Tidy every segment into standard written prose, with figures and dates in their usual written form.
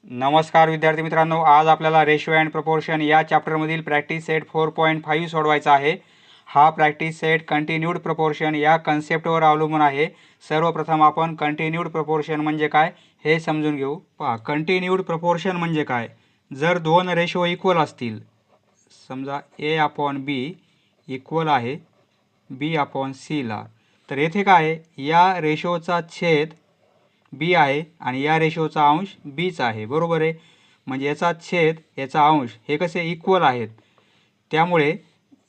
नमस्कार विद्यार्थी मित्रांनो, आज आपल्याला रेशो अँड प्रपोर्शन या चॅप्टरमधील प्रॅक्टिस सेट 4.5 सोडवायचा आहे। हा प्रॅक्टिस सेट कंटिन्यूड प्रपोर्शन या कन्सेप्टवर अवलंबून आहे। सर्वप्रथम आपण कंटिन्यूड प्रपोर्शन म्हणजे काय हे समजून घेऊ। पहा, कंटिन्यूड प्रपोर्शन म्हणजे काय, जर दोन रेशो इक्वल असतील, समजा A/B इक्वल आहे B/C ला, तर येथे काय या रेशोचा छेद बी आहे आणि या रेशोचा अंश बीच आहे, बरोबर आहे। म्हणजे याचा छेद याचा अंश हे कसे इक्वल आहेत, त्यामुळे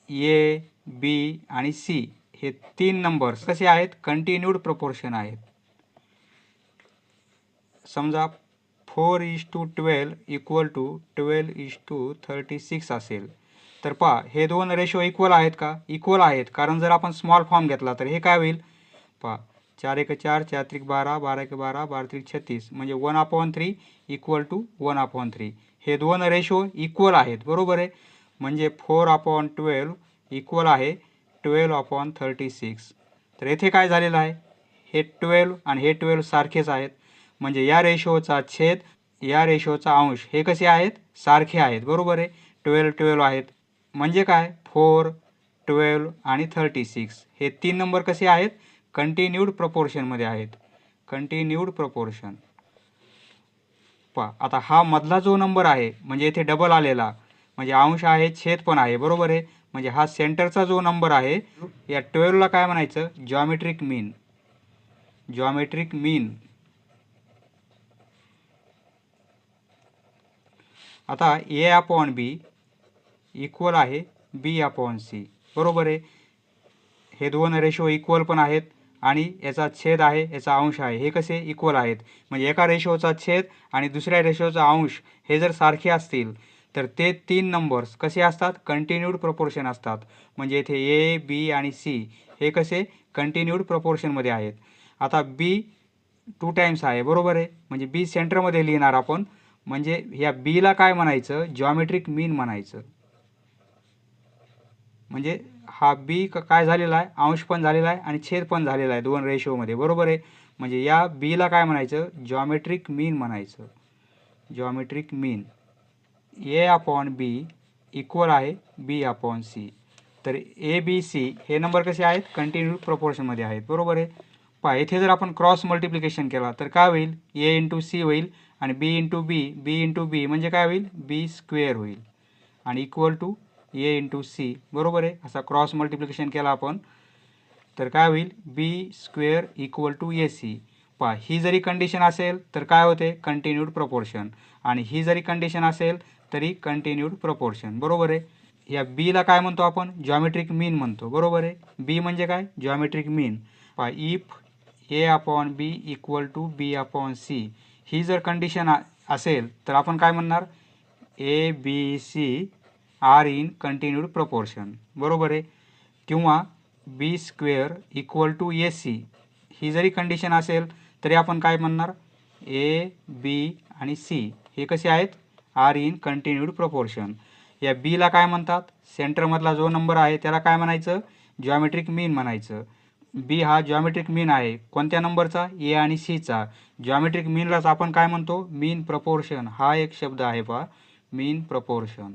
ए बी आणि सी हे तीन नंबर्स कसे आहेत, कंटिन्यूड प्रपोर्शन आहेत। समजा 4:12 इक्वल टू 12:36 असेल, तर पहा हे दोन रेशो इक्वल आहेत का, इक्वल आहेत। कारण जर आपण स्मॉल फॉर्म घेतला तर हे काय होईल, पहा 4×1=4, 4×3=12, 12×12, 12×3=36, म्हणजे 1/3 इक्वल टू 1/3। हे दोन रेशो इक्वल आहेत, बरोबर आहे। म्हणजे 4/12 इक्वल आहे 12/36। तर येथे काय झालेलं आहे, हे 12 आणि हे 12 सारखेच आहेत, म्हणजे या रेशोचा छेद या रेशोचा अंश हे कसे आहेत, सारखे आहेत, बरोबर आहे। 12 आहेत, म्हणजे काय 4, 12 आणि 36 हे तीन नंबर कसे आहेत, कंटिन्यूड प्रपोर्शनमध्ये आहेत, कंटिन्यूड प्रपोर्शन। पहा आता हा मधला जो नंबर आहे म्हणजे इथे डबल आलेला, म्हणजे अंश आहे छेद पण आहे, बरोबर आहे। म्हणजे हा सेंटरचा जो नंबर आहे, या 12 ला काय म्हणायचं, जॉमेट्रिक मीन, जॉमेट्रिक मीन। आता A/B इक्वल आहे B/C, बरोबर आहे। हे दोन रेशो इक्वल पण आहेत आणि याचा छेद आहे याचा अंश आहे हे कसे इक्वल आहेत। म्हणजे एका रेशोचा छेद आणि दुसऱ्या रेशोचा अंश हे जर सारखे असतील तर ते तीन नंबर्स कसे असतात, कंटिन्यूड प्रपोर्शन असतात। म्हणजे इथे ए बी आणि सी हे कसे कंटिन्यूड प्रपोर्शनमध्ये आहेत। आता बी 2 टाइम्स आहे, बरोबर आहे। म्हणजे बी सेंटरमध्ये लिहिणार आपण, म्हणजे या बीला काय म्हणायचं, जॉमेट्रिक मीन म्हणायचं। म्हणजे हा बी काय झालेला आहे, अंश पण झालेला आहे आणि छेद पण झालेला आहे दोन रेशोमध्ये, बरोबर आहे। म्हणजे या बीला काय म्हणायचं, जॉमेट्रिक मीन म्हणायचं, जॉमेट्रिक मीन। A/B इक्वल आहे B/C, तर ABC हे नंबर कसे आहेत, कंटिन्यूड प्रपोर्शनमध्ये आहेत, बरोबर आहे। पहा इथे जर आपण क्रॉस मल्टिप्लिकेशन केला तर काय होईल, A×C होईल आणि B×B म्हणजे काय होईल, B² होईल आणि इक्वल टू A×C, बरोबर आहे। असा क्रॉस मल्टिप्लिकेशन केला आपण तर काय होईल, B² इक्वल टू AC। पहा ही जरी कंडिशन असेल तर काय होते, कंटिन्यूड प्रपोर्शन, आणि ही जरी कंडिशन असेल तरी कंटिन्यूड प्रपोर्शन, बरोबर आहे। या बीला काय म्हणतो आपण, जॉमेट्रिक मीन म्हणतो, बरोबर आहे। बी म्हणजे काय, जॉमेट्रिक मीन। पहा if A/B equal to B/C ही जर कंडिशन असेल तर आपण काय म्हणणार, ABC R in continued proportion, बरोबर आहे। किंवा B² इक्वल टू AC ही जरी कंडिशन असेल तरी आपण काय म्हणणार, A, B आणि C हे कसे आहेत, आर इन कंटिन्यूड प्रपोर्शन। या बीला काय म्हणतात, सेंटरमधला जो नंबर आहे त्याला काय म्हणायचं, जॉमेट्रिक मीन म्हणायचं। बी हा जॉमेट्रिक मीन आहे कोणत्या नंबरचा, ए आणि सीचा। जॉमेट्रिक मीनलाच आपण काय म्हणतो, मीन प्रपोर्शन, हा एक शब्द आहे पहा, मीन प्रपोर्शन,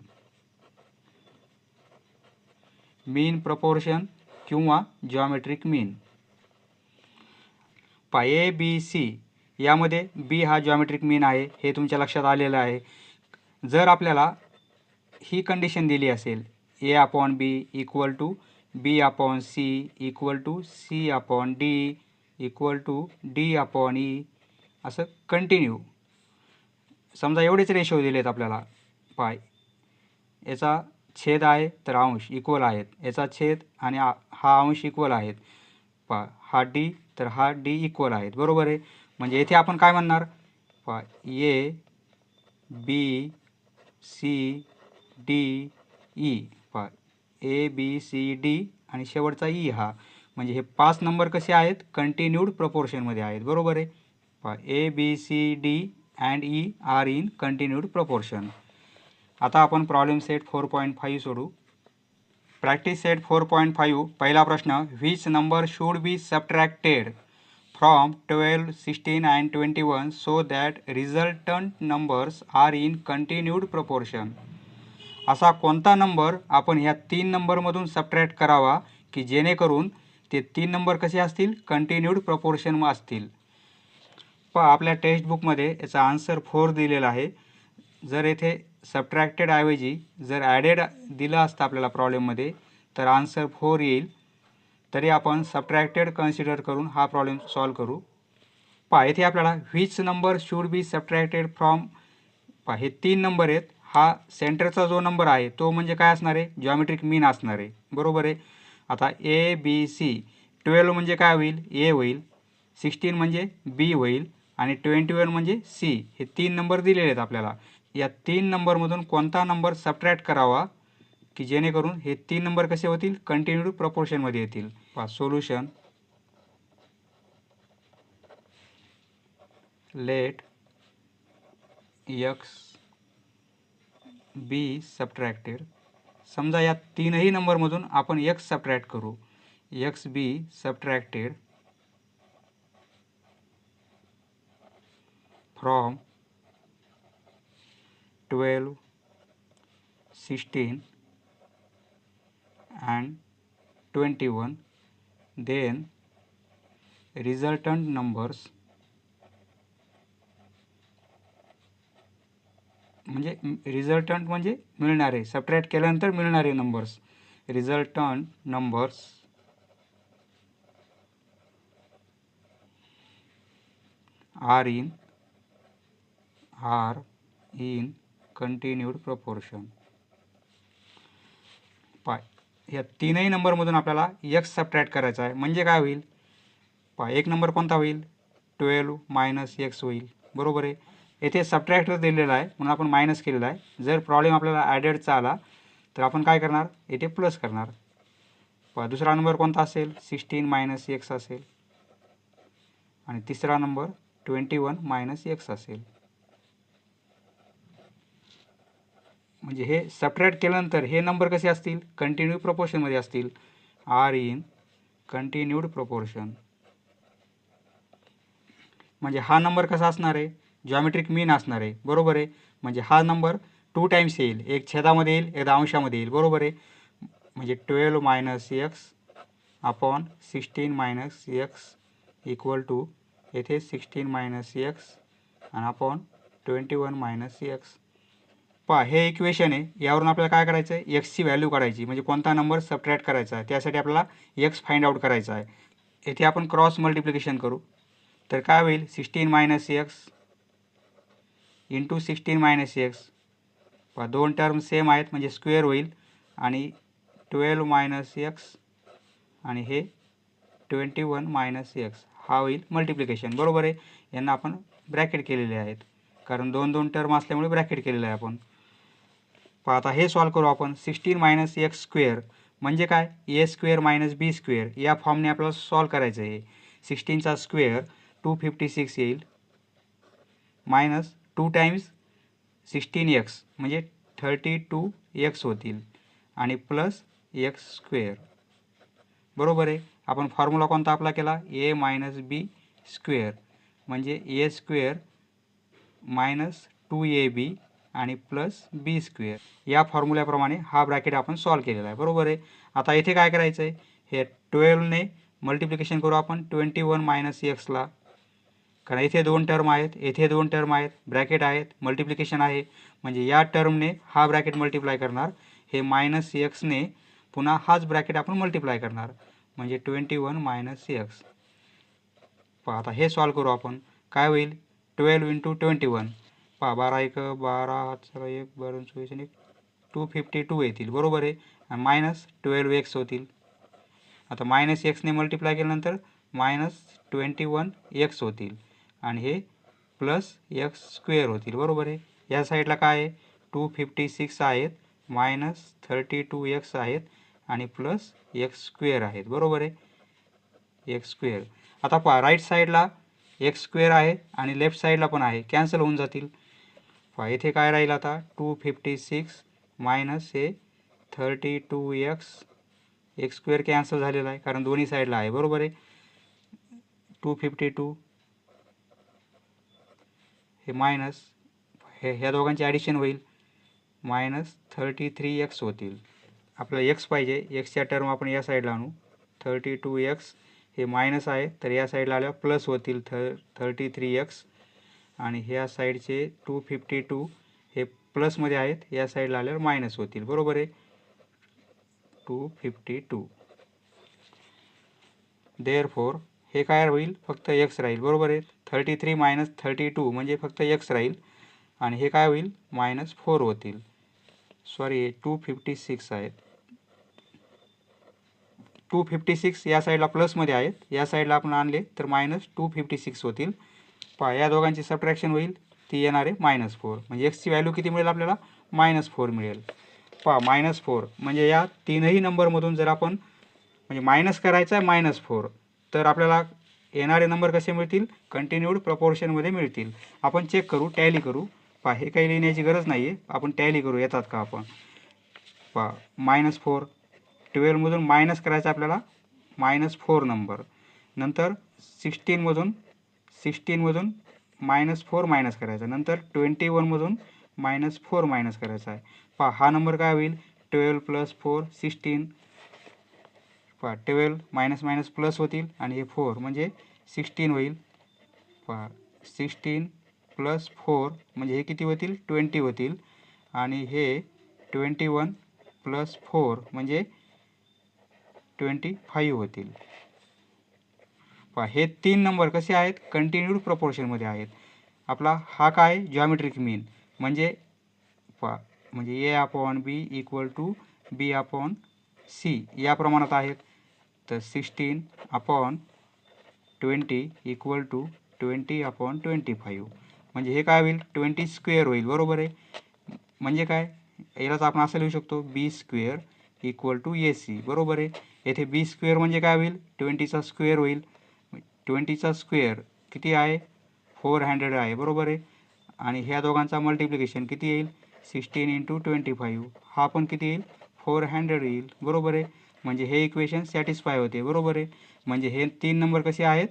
मीन प्रपोर्शन किंवा जॉमेट्रिक मीन। पहा ABC यामध्ये बी हा जॉमेट्रिक मीन आहे हे तुमच्या लक्षात आलेलं आहे। जर आपल्याला ही कंडिशन दिली असेल, A/B equal to B/C equal to C/D equal to D/E असं कंटिन्यू, समजा एवढेच रेशो दिलेत आपल्याला। पहा याचा छेद आहे तर अंश इक्वल आहेत, याचा छेद आणि हा अंश इक्वल आहेत। पहा हा D तर हा D इक्वल आहेत, बरोबर आहे। म्हणजे येथे आपण काय म्हणणार, पहा A B C D E, पहा ABCD आणि शेवटचा E हा, म्हणजे हे 5 नंबर कसे आहेत, कंटिन्यूड प्रपोर्शनमध्ये आहेत, बरोबर आहे। पहा ABCD and E R in continued proportion. आता आपण प्रॉब्लेम सेट 4.5 सोडू। प्रॅक्टिस सेट 4.5 पहिला प्रश्न, which number should be subtracted from 12, 16 and 21 so that resultant numbers are in continued proportion. असा कोणता नंबर आपण ह्या 3 नंबरमधून सबट्रॅक्ट करावा की जेणेकरून ते 3 नंबर कसे असतील, कंटिन्यूड प्रपोर्शन असतील. पहा आपल्या टेक्स्टबुकमध्ये याचा आन्सर 4 दिलेला आहे. जर येथे सबट्रॅक्टेड ऐवजी जर ॲडेड दिलं असतं आपल्याला प्रॉब्लेममध्ये तर आन्सर 4 येईल. तरी आपण सबट्रॅक्टेड कन्सिडर करून हा प्रॉब्लेम सॉल्व करू. पहा येथे आपल्याला which number should be subtracted from, पहा हे 3 नंबर आहेत. हा सेंटरचा जो नंबर आहे तो म्हणजे काय असणार आहे, जॉमेट्रिक मीन असणार आहे. बरोबर आहे. आता ए बी सी, 12 म्हणजे काय होईल, ए होईल, 16 म्हणजे बी होईल आणि 21 म्हणजे सी. हे 3 नंबर दिलेले आहेत आपल्याला. या 3 नंबरमधून कोणता नंबर सबट्रॅक्ट करावा की जेणेकरून हे 3 नंबर कसे होतील, कंटिन्यूड प्रपोर्शनमध्ये येतील. पहा solution, let X be subtracted. समजा या तीनही नंबरमधून आपण एक्स सबट्रॅक्ट करू. X be subtracted from 12, 16 and 21, then resultant numbers म्हणजे रिझल्टंट म्हणजे मिळणारे, सबट्रॅक्ट केल्यानंतर मिळणारे numbers. Resultant numbers are in continued proportion. पाय या तीनही नंबरमधून आपल्याला एक्स सबट्रॅक्ट करायचा आहे. म्हणजे काय होईल, पहा एक नंबर कोणता होईल, 12 मायनस एक्स होईल. बरोबर आहे. येथे सबट्रॅक्टर दिलेला आहे म्हणून आपण मायनस केलेला आहे. जर प्रॉब्लेम आपल्याला ॲडेडचा आला तर आपण काय करणार, येथे प्लस करणार. पहा दुसरा नंबर कोणता असेल, 16 मायनस एक्स असेल आणि तिसरा नंबर 21 मायनस एक्स असेल. म्हणजे हे सबट्रॅक्ट केल्यानंतर हे नंबर कसे असतील, कंटिन्यू प्रपोर्शनमध्ये असतील. R in continued proportion. म्हणजे हा नंबर कसा असणार आहे, जॉमेट्रिक मीन असणार आहे. बरोबर आहे. म्हणजे हा नंबर 2 टाइम्स येईल, एक छेदामध्ये येईल, एकदा अंशामध्ये येईल. बरोबर आहे. म्हणजे 12 minus x upon 16 minus x equal to येथे 16 मायनस एक्स आणि अपॉन 21 मायनस एक्स. पहा हे इक्वेशन आहे. यावरून आपल्याला काय करायचं आहे, एक्सची व्हॅल्यू काढायची. म्हणजे कोणता नंबर सबट्रॅक्ट करायचा आहे त्यासाठी आपल्याला एक्स फाइंड आउट करायचा आहे. येथे आपण क्रॉस मल्टिप्लिकेशन करू. तर काय होईल, 16 minus x into 16 minus x. पहा दोन टर्म सेम आहेत म्हणजे स्क्वेअर होईल आणि 12 मायनस एक्स आणि हे 21 मायनस एक्स हा होईल मल्टिप्लिकेशन. बरोबर आहे. यांना आपण ब्रॅकेट केलेले आहेत कारण दोन दोन टर्म असल्यामुळे ब्रॅकेट केलेलं आहे आपण. पहा आता हे सॉल्व करू आपण. 16 मायनस एक्स स्क्वेअर म्हणजे काय, A square minus B square या फॉर्मने आपल्याला सॉल्व करायचं आहे. 16चा स्क्वेअर 256 येईल मायनस 2 टाइम्स 16x म्हणजे 32x होतील आणि प्लस एक्स स्क्वेअर. बरोबर आहे. आपण फॉर्म्युला कोणता अप्लाय केला, ए मायनस बी स्क्वेअर म्हणजे ए स्क्वेअर मायनस 2ab आणि प्लस बी स्क्वेअर. या फॉर्म्युल्याप्रमाणे हा ब्रॅकेट आपण सॉल्व केलेला आहे. बरोबर आहे. आता इथे काय करायचं आहे, हे 12ने मल्टिप्लिकेशन करू आपण 21 मायनस एक्सला. कारण इथे दोन टर्म आहेत, येथे दोन टर्म आहेत, ब्रॅकेट आहेत, मल्टिप्लिकेशन आहे. म्हणजे या टर्मने हा ब्रॅकेट मल्टिप्लाय करणार, हे मायनस एक्सने पुन्हा हाच ब्रॅकेट आपण मल्टिप्लाय करणार म्हणजे 21 मायनस एक्स. पहा आता हे सॉल्व करू आपण. काय होईल, 12 इंटू 21. पहा 12 1 12 1 12 24 1 252 येतील. बरोबर आहे. आणि मायनस 12x होतील. आता मायनस एक्सने मल्टिप्लाय केल्यानंतर मायनस 21x होतील आणि हे प्लस एक्स स्क्वेअर होतील. बरोबर आहे. या साईडला काय आहे, 256 आहेत मायनस 32x आहेत आणि प्लस एक्स स्क्वेअर आहेत. बरोबर आहे, एक्स स्क्वेअर. आता पहा राईट साईडला एक्स स्क्वेअर आहे आणि लेफ्ट साईडला पण आहे, कॅन्सल होऊन जातील. पहा इथे काय राहील आता, 256 मायनस हे 32x, एक्स स्क्वेअर कॅन्सल झालेला आहे कारण दोन्ही साईडला आहे. बरोबर आहे. 252 हे मायनस ह्या दोघांचे ॲडिशन होईल -33x होतील. आपल्याला x पाहिजे, एक्सच्या टर्म आपण या साईडला आणू. 32x हे मायनस आहे तर या साईडला आल्यावर प्लस होतील 33x आणि ह्या साईडचे 252 हे प्लसमध्ये आहेत, या साईडला आल्यावर मायनस होतील. बरोबर आहे. 252 देअरफॉर हे काय होईल, फक्त x राहील. बरोबर आहे. 33 मायनस 32 म्हणजे फक्त x राहील आणि हे काय होईल -4 होतील. सॉरी 256 आहेत. 256 या साईडला प्लसमध्ये आहेत, या साईडला आपण आणले तर -256 होतील. पहा या दोघांची सबट्रॅक्शन होईल, ती येणार आहे -4. म्हणजे एक्सची व्हॅल्यू किती मिळेल आपल्याला -4 मिळेल. पहा -4 म्हणजे या तीनही नंबरमधून जर आपण म्हणजे मायनस करायचा आहे -4 तर आपल्याला येणारे नंबर कसे मिळतील, कंटिन्यूड प्रपोर्शनमध्ये मिळतील. आपण चेक करू, टॅली करू. पहा हे काही लिहिण्याची गरज नाही आहे, आपण टॅली करू येतात का आपण. पहा -4 12मधून मायनस करायचं आपल्याला -4 नंबर, नंतर 16मधून -4 मायनस करायचा, नंतर 21मधून -4 मायनस करायचा आहे. पहा हा नंबर काय होईल 12 + 4 16. पहा 12 मायनस मायनस प्लस होतील आणि हे 4 म्हणजे 16 होईल. पहा 16 + 4 म्हणजे हे किती होतील 20 होतील आणि हे 21 + 4 म्हणजे 25 होतील. पहा हे तीन नंबर कसे आहेत, कंटिन्यूड प्रपोर्शनमध्ये आहेत. आपला हा काय जॉमेट्रिक मीन म्हणजे पहा म्हणजे A/B = B/C या प्रमाणात आहेत. तर 16/20 = 20/25 म्हणजे हे काय होईल 20² होईल. बरोबर आहे. म्हणजे काय यालाच आपण असं लिहू शकतो B² = AC. बरोबर आहे. येथे B² म्हणजे काय होईल 20चा स्क्वेअर होईल. 20चा स्क्वेअर किती आहे 400 आहे. बरोबर आहे. आणि ह्या दोघांचा मल्टिप्लिकेशन किती येईल 16 × 25 हा पण किती येईल 400 येईल. बरोबर आहे. म्हणजे हे इक्वेशन सॅटिस्फाय होते. बरोबर आहे. म्हणजे हे तीन नंबर कसे आहेत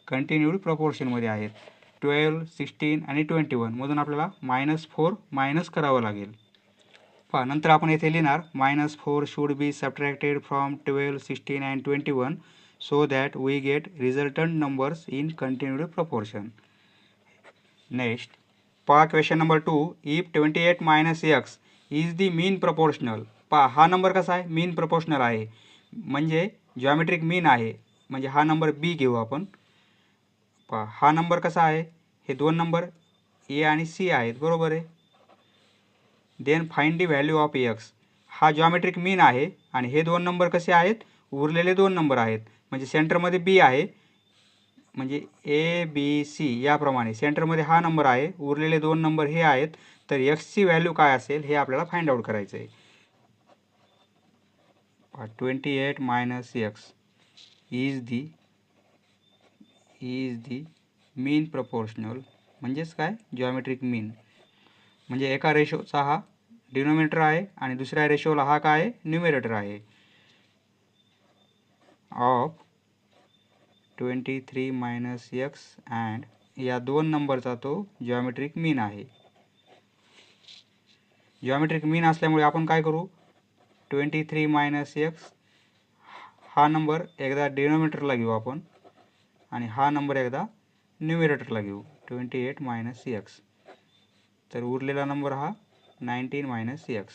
कंटिन्यूड प्रपोर्शनमध्ये आहेत. 12 16 आणि 21 मधून आपल्याला -4 मायनस करावं लागेल. पहा नंतर आपण येथे लिहिणार -4 should be subtracted from 12 16 and 21 so that we get resultant numbers in continued proportion. Next पहा question number 2. If 28 - x is the mean proportional. पहा हा नंबर कसा आहे मीन प्रपोर्शनल आहे म्हणजे जॉमेट्रिक मीन आहे. म्हणजे हा नंबर बी घेऊ आपण. पहा हा नंबर कसा आहे, हे दोन नंबर ए आणि सी आहेत. बरोबर आहे. Then find the value of x. हा जॉमेट्रिक मीन आहे आणि हे दोन नंबर कसे आहेत उरलेले दोन नंबर आहेत. म्हणजे सेंटरमध्ये बी आहे म्हणजे ABC याप्रमाणे सेंटरमध्ये हा नंबर आहे, उरलेले दोन नंबर हे आहेत. तर एक्सची व्हॅल्यू काय असेल हे आपल्याला फाइंड आउट करायचं आहे. 28 - x is the mean proportional म्हणजेच काय जॉमेट्रिक मीन. म्हणजे एका रेशोचा हा डिनोमिनेटर आहे आणि दुसऱ्या रेशोला हा काय आहे न्यूमरेटर आहे. ऑफ 23 - x अँड या दोन नंबरचा तो जॉमेट्रिक मीन आहे. जॉमेट्रिक मीन असल्यामुळे आपण काय करू 23 - x हा नंबर एकदा डिनोमिनेटरला घेऊ आपण आणि हा नंबर एकदा न्यूमरेटरला घेऊ 28 - x. तर उरलेला नंबर हा 19 - x.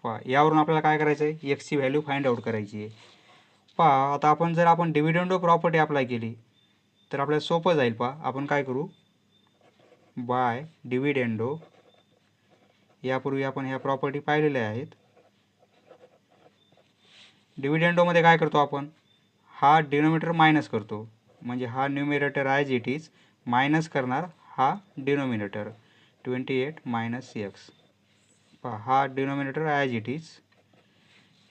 पहा यावरून आपल्याला काय करायचं आहे एक्सची व्हॅल्यू फाइंड आउट करायची आहे. पहा आता आपण डिव्हिडंडो प्रॉपर्टी अप्लाय केली तर आपल्याला सोपं जाईल. पहा आपण काय करू बाय डिव्हिडंडो. यापूर्वी आपण ह्या प्रॉपर्टी पाहिलेल्या आहेत. डिव्हिडंडोमध्ये काय करतो आपण हा डिनोमिनेटर मायनस करतो म्हणजे हा numerator as it is minus करणार हा डिनोमिनेटर 28 - x. पहा हा डिनोमिनेटर ॲज इट इज.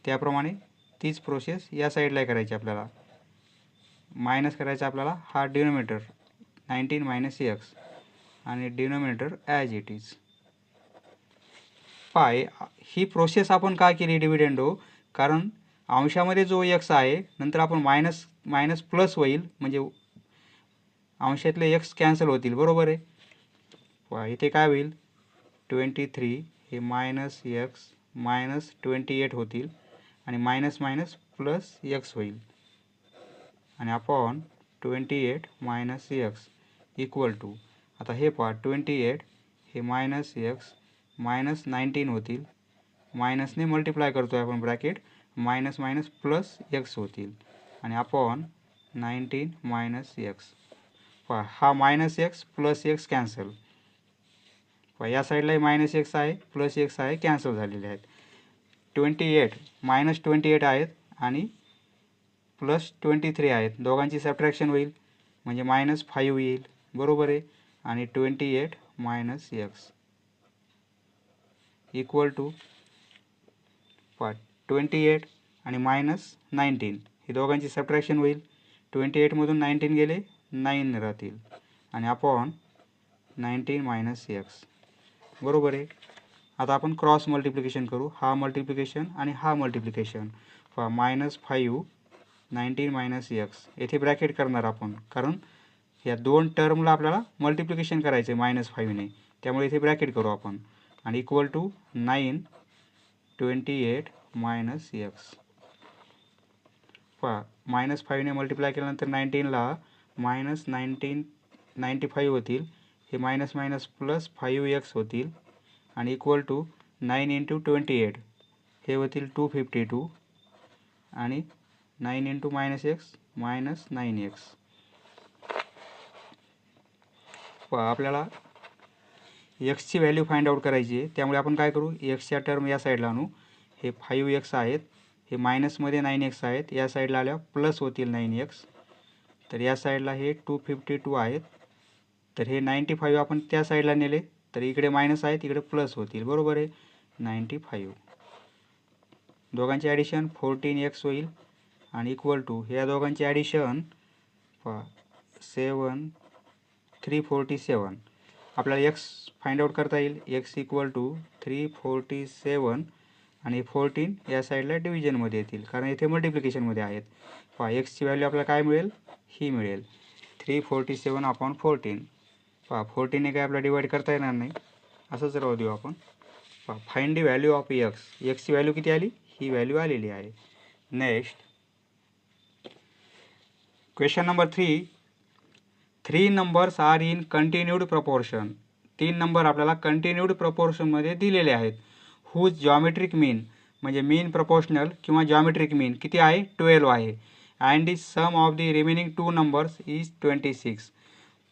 त्याप्रमाणे तीच प्रोसेस या साईडला करायची आपल्याला. मायनस करायचा आपल्याला हा डिनोमिनेटर 19 - x आणि डिनोमिनेटर ॲज इट इज. पहा ही प्रोसेस आपण का केली डिव्हिडंडो, कारण अंशामध्ये जो x आहे नंतर आपण मायनस प्लस होईल म्हणजे अंशातले एक्स कॅन्सल होतील, बरोबर आहे. पहा इथे काय होईल, 23 हे मायनस एक्स मायनस 28 होतील आणि मायनस मायनस प्लस एक्स होईल आणि upon 28 minus x equal to, आता हे पहा 28 हे मायनस एक्स मायनस 19 होतील, मायनसने मल्टिप्लाय करतो आहे आपण bracket, minus minus plus x होतील आणि अपॉन 19 मायनस एक्स. पहा हा minus x plus x cancel, पहा या साईडलाही मायनस एक्स आहे प्लस एक्स आहे, कॅन्सल झालेले आहेत. 28 मायनस 28 आहेत आणि प्लस 23 आहेत, दोघांची सबट्रॅक्शन होईल म्हणजे मायनस 5 येईल, बरोबर आहे. आणि 28 मायनस एक्स इक्वल टू, पहा 28 आणि मायनस 19 हे दोघांची सबट्रॅक्शन होईल, 28मधून 19 गेले 9 राहतील आणि अपॉन 19 मायनस एक्स, बरोबर आहे. आता आपण क्रॉस मल्टिप्लिकेशन करू, हा मल्टिप्लिकेशन आणि हा मल्टिप्लिकेशन. पहा मायनस 5 19 मायनस एक्स, येथे ब्रॅकेट करणार आपण कारण या दोन टर्मला आपल्याला मल्टिप्लिकेशन करायचं आहे मायनस 5ने, त्यामुळे इथे ब्रॅकेट करू आपण आणि इक्वल टू 9 28 मायनस एक्स. पहा मायनस 5ने मल्टिप्लाय केल्यानंतर 19ला मायनस 95 होतील, हे मायनस मायनस प्लस 5x होतील आणि इक्वल टू 9 इंटू 28 हे होतील 252 आणि 9 into minus x minus 9x. पहा आपल्याला एक्सची व्हॅल्यू फाइंड आउट करायची आहे, त्यामुळे आपण काय करू, एक्सच्या टर्म या साईडला आणू. हे 5x आहेत, हे मायनसमध्ये 9x आहेत, या साईडला आल्या प्लस होतील 9x, तर या साईडला हे 252 आहेत, तर हे 95 आपण त्या साईडला नेले तर इकडे मायनस आहेत इकडे प्लस होतील, बरोबर आहे. 95 दोघांचे ॲडिशन 14x होईल आणि इक्वल टू ह्या दोघांचे ॲडिशन 347. आपल्याला x फाइंड आउट करता येईल, x इक्वल टू 347 आणि 14 या साईडला डिव्हिजनमध्ये येतील कारण इथे मल्टिप्लिकेशनमध्ये आहेत. पहा एक्सची व्हॅल्यू आपल्याला काय मिळेल, ही मिळेल 347 अपॉन 14. पहा 14ने काय आपल्याला डिवाईड करता येणार नाही, असंच राहू देऊ आपण. पहा find the value of X, एक्सची व्हॅल्यू किती आली, ही व्हॅल्यू आलेली आहे. Next question number 3. 3 numbers are in continued proportion. 3 number आपल्याला कंटिन्यूड प्रपोर्शनमध्ये दिलेले आहेत. हुज जॉमेट्रिक मीन म्हणजे मीन प्रपोर्शनल किंवा जॉमेट्रिक मीन किती आहे, 12 आहे. And the sum of the remaining 2 numbers is 26.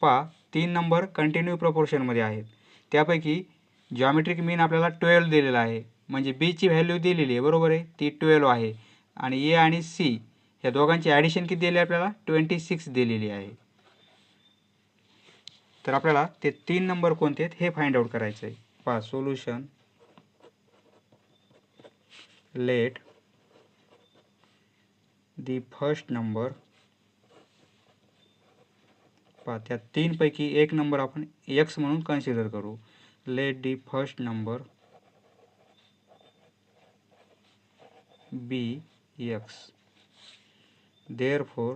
पहा 3 नंबर कंटिन्यू प्रपोर्शनमध्ये आहेत, त्यापैकी जॉमेट्रिक मीन आपल्याला 12 दिलेला आहे, म्हणजे बीची व्हॅल्यू दिलेली आहे, बरोबर आहे, ती 12 आहे आणि ए आणि सी या दोघांची ॲडिशन किती दिली आपल्याला, 26 दिलेली आहे. तर आपल्याला ते 3 नंबर कोणते आहेत हे फाइंड आउट करायचं आहे. पहा solution, late the first number, पहा त्या 3 पैकी एक नंबर आपण x म्हणून कन्सिडर करू. Let the first number be x, therefore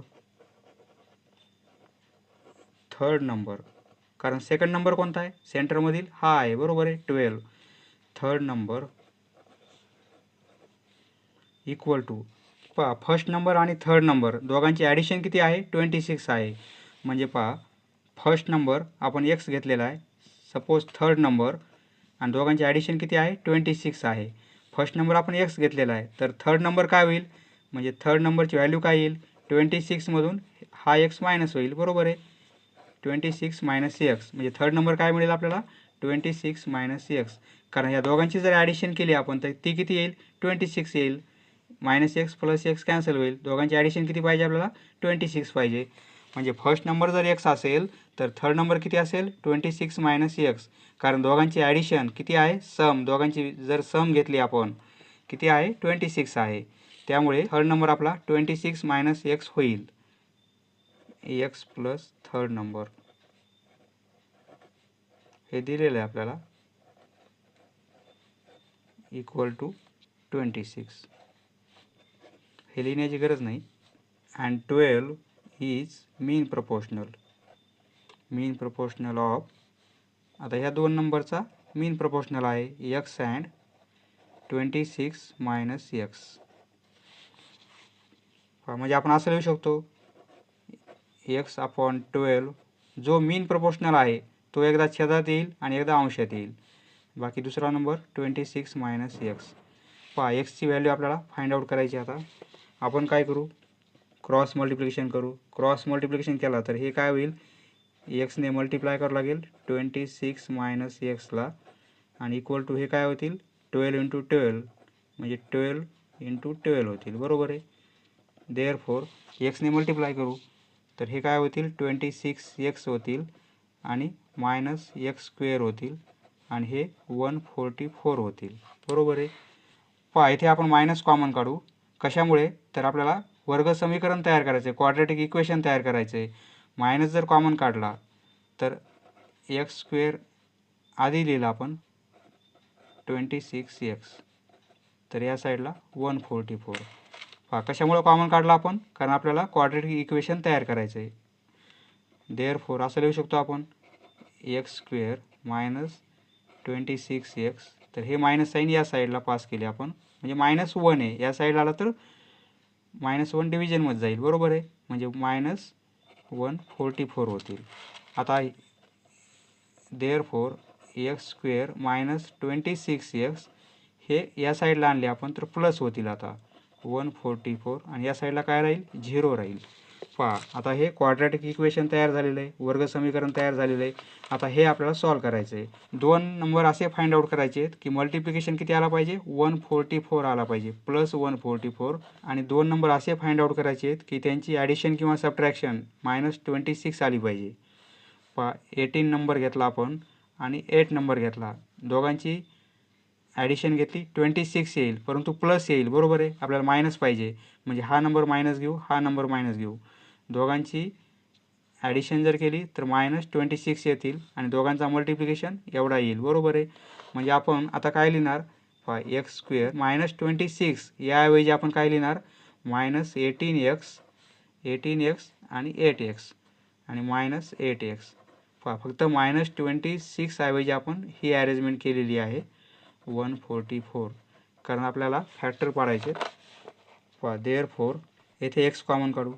third number, कारण सेकंड नंबर कोणता आहे, सेंटरमधील हा आहे, बरोबर आहे 12. थर्ड नंबर इक्वल टू, पहा फर्स्ट नंबर आणि थर्ड नंबर दोघांची ॲडिशन किती आहे, 26 आहे. म्हणजे पहा फर्स्ट नंबर आपण x घेतलेला आहे, सपोज थर्ड नंबर आणि दोघांची ॲडिशन किती आहे, 26 आहे. फर्स्ट नंबर आपण x घेतलेला आहे, तर थर्ड नंबर काय होईल, म्हणजे थर्ड नंबरची व्हॅल्यू काय येईल, 26मधून हा x मायनस होईल, बरोबर आहे. 26 मायनस एक्स म्हणजे थर्ड नंबर काय मिळेल आपल्याला, 26 मायनस एक्स, कारण या दोघांची जर ॲडिशन केली आपण तर ती किती येईल, 26 येईल. Minus x plus x cancel होईल, दोघांची ॲडिशन किती पाहिजे आपल्याला, 26 पाहिजे. म्हणजे फर्स्ट नंबर जर एक्स असेल तर थर्ड नंबर किती असेल, 26 मायनस एक्स, कारण दोघांची ॲडिशन किती आहे, सम, दोघांची जर सम घेतली आपण किती आहे, 26 आहे. त्यामुळे थर्ड नंबर आपला 26 मायनस एक्स होईल, एक्स प्लस थर्ड नंबर हे दिलेलं आहे आपल्याला इक्वल टू 26. हे लिहिण्याची गरज नाही. And 12 is mean proportional. Mean proportional of, आता ह्या दोन नंबरचा मीन प्रोपोर्शनल आहे एक्स अँड 26 मायनस एक्स. म्हणजे आपण असं लिहू शकतो एक्स अपॉन 12, जो मीन प्रोपोर्शनल आहे तो एकदा छेदात येईल आणि एकदा अंशात येईल. बाकी दुसरा नंबर 26 मायनस एक्स. पहा एक्सची व्हॅल्यू आपल्याला फाइंड आउट करायची. आता आपण काय करू, क्रॉस मल्टिप्लिकेशन करू. क्रॉस मल्टिप्लिकेशन केला तर हे काय होईल, एक्सने मल्टिप्लाय करावं लागेल 26 मायनस एक्सला आणि इक्वल टू हे काय होतील 12 इंटू 12 म्हणजे 12 इंटू 12 होतील. बरोबर आहे. देअरफॉर एक्सने मल्टिप्लाय करू तर हे काय होतील 26 एक्स होतील आणि मायनस एक्स स्क्वेअर होतील आणि हे 144 होतील. बरोबर आहे. पहा इथे आपण मायनस कॉमन काढू. कशामुळे, तर आपल्याला वर्ग समीकरण तयार करायचं आहे, क्वाड्रॅटिक इक्वेशन तयार करायचं आहे. मायनस जर कॉमन काढला तर एक्स स्क्वेअर आधी लिहिला आपण 26 एक्स, तर या साईडला 144. पहा कशामुळे कॉमन काढला आपण, कारण आपल्याला क्वाड्रॅटिक इक्वेशन तयार करायचं आहे. देअरफॉर असं लिहू शकतो आपण एक्स स्क्वेअर मायनस 26 एक्स, तर हे मायनस साईन या साईडला पास केले आपण, म्हणजे -1 आहे, या साईडला आला तर -1 डिव्हिजनमध्ये जाईल. बरोबर आहे. म्हणजे -144 होतील. आता therefore x square minus 26 x हे या साईडला आणले आपण तर प्लस होतील आता 144 आणि या साईडला काय राहील 0 राहील. पहा आता हे क्वाड्रॅटिक इक्वेशन तयार झालेलं आहे, वर्ग समीकरण तयार झालेलं आहे. आता हे आपल्याला सॉल्व करायचं आहे. दोन नंबर असे फाइंड आउट करायचे आहेत की मल्टिप्लिकेशन किती आला पाहिजे 144 आला पाहिजे प्लस 144, आणि दोन नंबर असे फाइंड आउट करायचे आहेत की त्यांची ॲडिशन किंवा सबट्रॅक्शन -26 आली पाहिजे. पहा 18 नंबर घेतला आपण आणि 8 नंबर घेतला, दोघांची ॲडिशन घेतली 26 येईल परंतु प्लस येईल. बरोबर आहे. आपल्याला मायनस पाहिजे म्हणजे हा नंबर मायनस घेऊ, हा नंबर मायनस घेऊ. दोघांची ॲडिशन जर केली तर -26 येतील आणि दोघांचा मल्टिप्लिकेशन एवढा येईल. बरोबर आहे. म्हणजे आपण आता काय लिहिणार, पहा एक्स स्क्वेअर -26 याऐवजी आपण काय लिहिणार -18x आणि 8x आणि -8x. पहा फक्त -26 ऐवजी आपण ही अरेंजमेंट केलेली आहे 144, कारण आपल्याला फॅक्टर पाडायचे. पहा देअरफॉर येथे एक्स कॉमन काढू,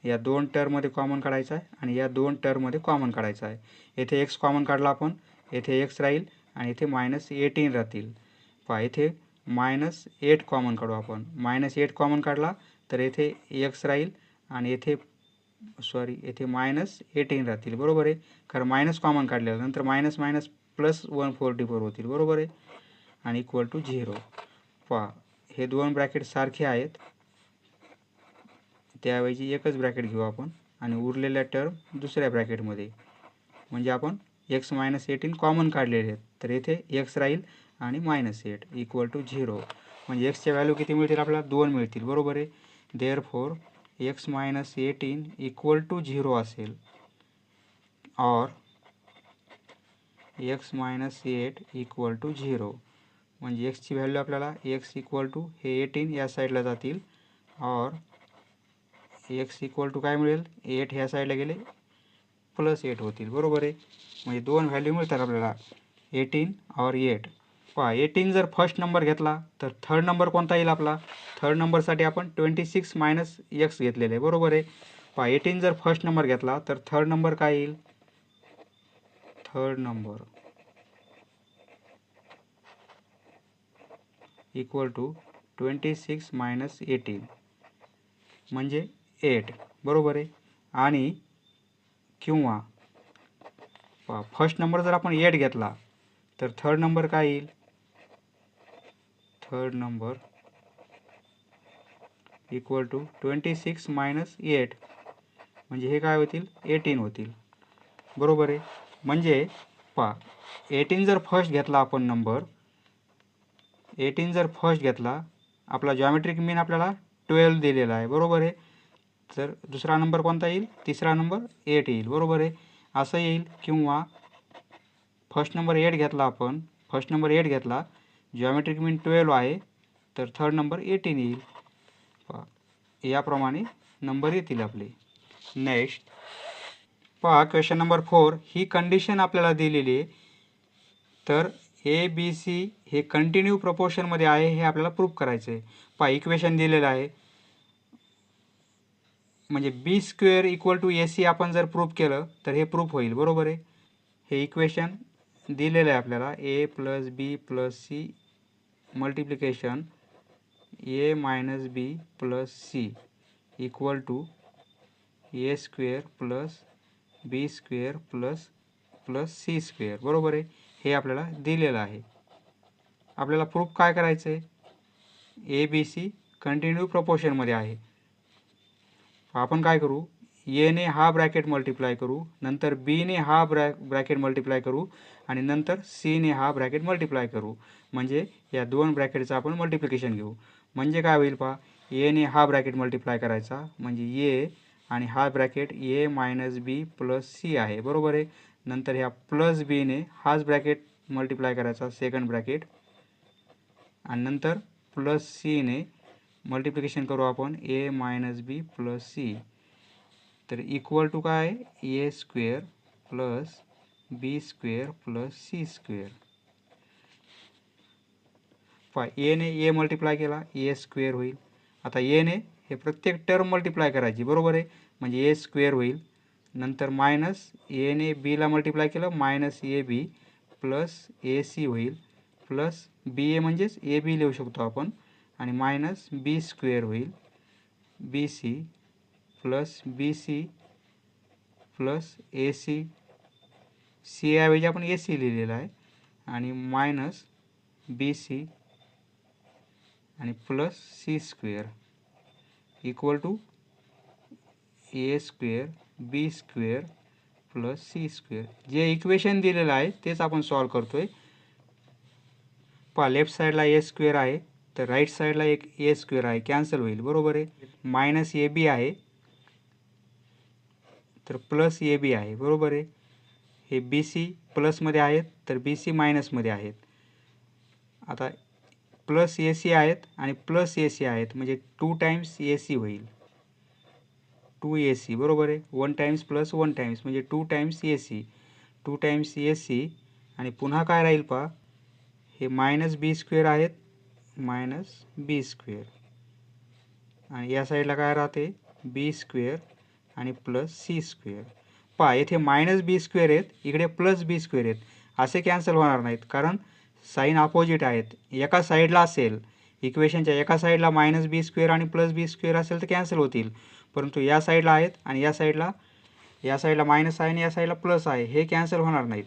या दोन टर्ममध्ये कॉमन काढायचा आहे आणि या दोन टर्ममध्ये कॉमन काढायचा आहे. येथे एक्स कॉमन काढला आपण, येथे एक्स राहील आणि येथे -18 राहतील. पहा येथे -8 कॉमन काढू आपण, -8 कॉमन काढला तर येथे एक्स राहील आणि येथे येथे -18 राहतील. बरोबर आहे. कारण मायनस कॉमन काढल्यानंतर मायनस मायनस प्लस 144 होतील. बरोबर आहे. आणि इक्वल टू 0. पहा हे दोन ब्रॅकेट सारखे आहेत, त्याऐवजी एकच ब्रॅकेट घेऊ आपण आणि उरलेल्या टर्म दुसऱ्या ब्रॅकेटमध्ये, म्हणजे आपण x - 18 कॉमन काढलेले आहेत तर येथे x राहील आणि -8 इक्वल टू 0. म्हणजे एक्सच्या व्हॅल्यू किती मिळतील आपल्याला 2 मिळतील. बरोबर आहे. देअरफॉर x - 18 इक्वल टू 0 असेल और x - 8 इक्वल टू 0. म्हणजे एक्सची व्हॅल्यू आपल्याला x इक्वल टू हे 18 या साईडला जातील और x इक्वल टू काय मिळेल 8 ह्या साईडला गेले +8 होतील. बरोबर आहे. म्हणजे दोन व्हॅल्यू मिळतात आपल्याला 18 और 8. पहा 18 जर फर्स्ट नंबर घेतला तर थर्ड नंबर कोणता येईल आपला, थर्ड नंबरसाठी आपण 26 मायनस एक्स घेतलेले आहे. बरोबर आहे. पहा 18 जर फर्स्ट नंबर घेतला तर थर्ड नंबर काय येईल, third number equal to 26 minus 18 म्हणजे 8. बरोबर आहे. आणि किंवा फर्स्ट नंबर जर आपण 8 घेतला तर थर्ड नंबर काय येईल, third number equal to 26 minus 8 म्हणजे हे काय होतील 18 होतील. बरोबर आहे. म्हणजे पहा 18 जर फर्स्ट घेतला आपण नंबर, 18 जर फर्स्ट घेतला, आपला जॉमेट्रिक मीन आपल्याला 12 दिलेला आहे. बरोबर आहे. तर दुसरा नंबर कोणता येईल, तिसरा नंबर 8 येईल. बरोबर आहे. असं येईल. किंवा फर्स्ट नंबर 8 घेतला आपण, फर्स्ट नंबर 8 घेतला, जॉमेट्रिक मीन 12 आहे तर थर्ड नंबर 18 येईल. याप्रमाणे नंबर येतील आपले. नेक्स्ट पहा क्वेश्चन नंबर 4, ही कंडिशन आपल्याला दिलेली आहे. तर ए बी सी हे कंटिन्यू प्रपोर्शनमध्ये आहे हे आपल्याला प्रूफ करायचं आहे. पहा इक्वेशन दिलेलं आहे, म्हणजे B square equal to A C आपण जर प्रूफ केलं तर हे प्रूफ होईल, बरोबर आहे. हे इक्वेशन दिलेलं आहे आपल्याला, A plus B plus C multiplication A minus B plus C equal to A square plus B square plus plus C square, बरोबर आहे. हे आपल्याला दिलेलं आहे. आपल्याला प्रूफ काय करायचं आहे, ए बी सी कंटिन्यू प्रपोर्शनमध्ये आहे. आपण काय करू, एने हा ब्रॅकेट मल्टिप्लाय करू, नंतर बीने हा ब्रॅकेट मल्टिप्लाय करू आणि नंतर सीने हा ब्रॅकेट मल्टिप्लाय करू. म्हणजे या दोन ब्रॅकेटचं आपण मल्टिप्लिकेशन घेऊ. म्हणजे काय होईल पहा, एने हा ब्रॅकेट मल्टिप्लाय करायचा म्हणजे ए आणि हा bracket A minus B plus C आहे, बरोबर आहे. नंतर ह्या प्लस बीने हाच ब्रॅकेट मल्टिप्लाय करायचा सेकंड ब्रॅकेट आणि नंतर प्लस सीने मल्टिप्लिकेशन करू आपण A minus B plus C. तर इक्वल टू काय, A square plus B square plus C square. पहा एने ए मल्टिप्लाय केला ए स्क्वेअर होईल. आता एने हे प्रत्येक टर्म मल्टिप्लाय करायची, बरोबर आहे. म्हणजे ए स्क्वेअर होईल. नंतर मायनस एने बीला मल्टिप्लाय केलं minus A B plus A C होईल प्लस बी ए म्हणजेच ए बी लिहू शकतो आपण आणि मायनस बी स्क्वेअर होईल B C plus B C plus A C, C ऐवजी आपण ए सी लिहिलेलं आहे आणि मायनस बी सी आणि plus C square equal to A square B square plus C square. जे इक्वेशन दिलेलं आहे तेच आपण सॉल्व करतोय. पहा लेफ्ट साईडला ए स्क्वेअर आहे तर राईट साईडला एक ए स्क्वेअर आहे, कॅन्सल होईल, बरोबर आहे. मायनस ए बी आहे तर प्लस ए बी आहे, बरोबर आहे. हे बी सी प्लसमध्ये आहेत तर बी सी मायनसमध्ये आहेत. आता प्लस ए सी आहेत आणि प्लस ए सी आहेत म्हणजे 2 टाइम्स ए सी होईल 2 ए सी, बरोबर आहे. 1 टाइम्स प्लस 1 टाइम्स म्हणजे 2 टाइम्स ए सी 2 टाइम्स ए सी आणि पुन्हा काय राहील पहा, हे मायनस बी स्क्वेअर आहेत मायनस बी स्क्वेअर आणि या साईडला काय राहते बी स्क्वेअर आणि प्लस सी स्क्वेअर. पहा येथे मायनस बी स्क्वेअर आहेत, इकडे प्लस बी स्क्वेअर आहेत, असे कॅन्सल होणार नाहीत कारण साईन अपोजिट आहेत. एका साईडला असेल इक्वेशनच्या एका साईडला मायनस बी स्क्वेअर आणि प्लस बी स्क्वेअर असेल तर कॅन्सल होतील, परंतु या साईडला आहेत आणि या साईडला मायनस आहे आणि या साईडला प्लस आहे, हे कॅन्सल होणार नाहीत.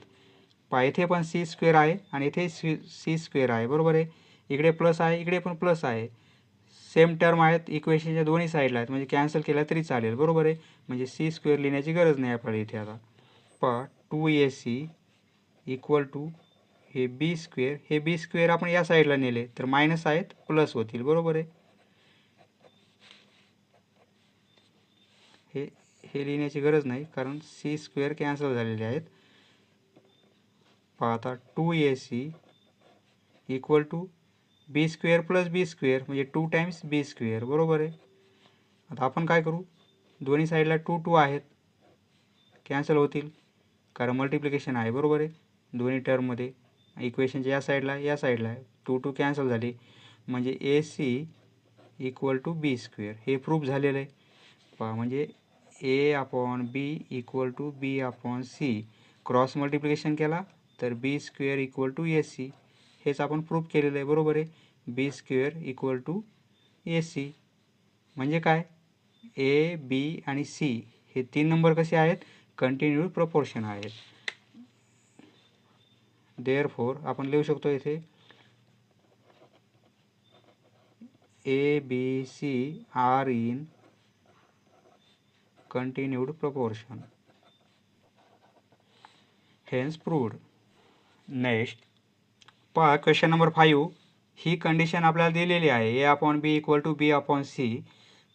पहा येथे पण सी स्क्वेअर आहे आणि इथे सी स्क्वेअर आहे, बरोबर आहे. इकडे प्लस आहे इकडे पण प्लस आहे, सेम टर्म आहेत इक्वेशनच्या दोन्ही साईडला आहेत म्हणजे कॅन्सल केला तरी चालेल, बरोबर आहे. म्हणजे सी स्क्वेअर लिहिण्याची गरज नाही आपल्याला इथे. आता पहा 2 ए सी इक्वल टू हे बी स्क्वेअर, हे बी स्क्वेअर आपण या साईडला नेले तर मायनस आहेत प्लस होतील, बरोबर आहे. हे लिहिण्याची गरज नाही कारण सी स्क्वेअर कॅन्सल झालेले आहेत. पहा आता 2 A C equal to B square plus B square म्हणजे 2 टाइम्स बी स्क्वेअर, बरोबर आहे. आता आपण काय करू, दोन्ही साईडला 2 2 आहेत कॅन्सल होतील कारण मल्टिप्लिकेशन आहे, बरोबर आहे. दोन्ही टर्ममध्ये इक्वेशनच्या या साईडला आहे 2 2 कॅन्सल झाले म्हणजे A C equal to B square. हे प्रूफ झालेलं आहे. पहा म्हणजे A upon B equal to B upon C cross multiplication केला तर B square equal to A C, हेच आपण प्रूफ केलेलं आहे, बरोबर आहे. B square equal to A C म्हणजे काय, ए बी आणि सी हे 3 नंबर कसे आहेत, कंटिन्यू प्रपोर्शन आहेत. देअरफॉर आपण लिहू शकतो इथे A B C are in continued proportion, hence proved. Next पहा क्वेश्चन नंबर 5, ही कंडिशन आपल्याला दिलेली आहे A upon B equal to B upon C.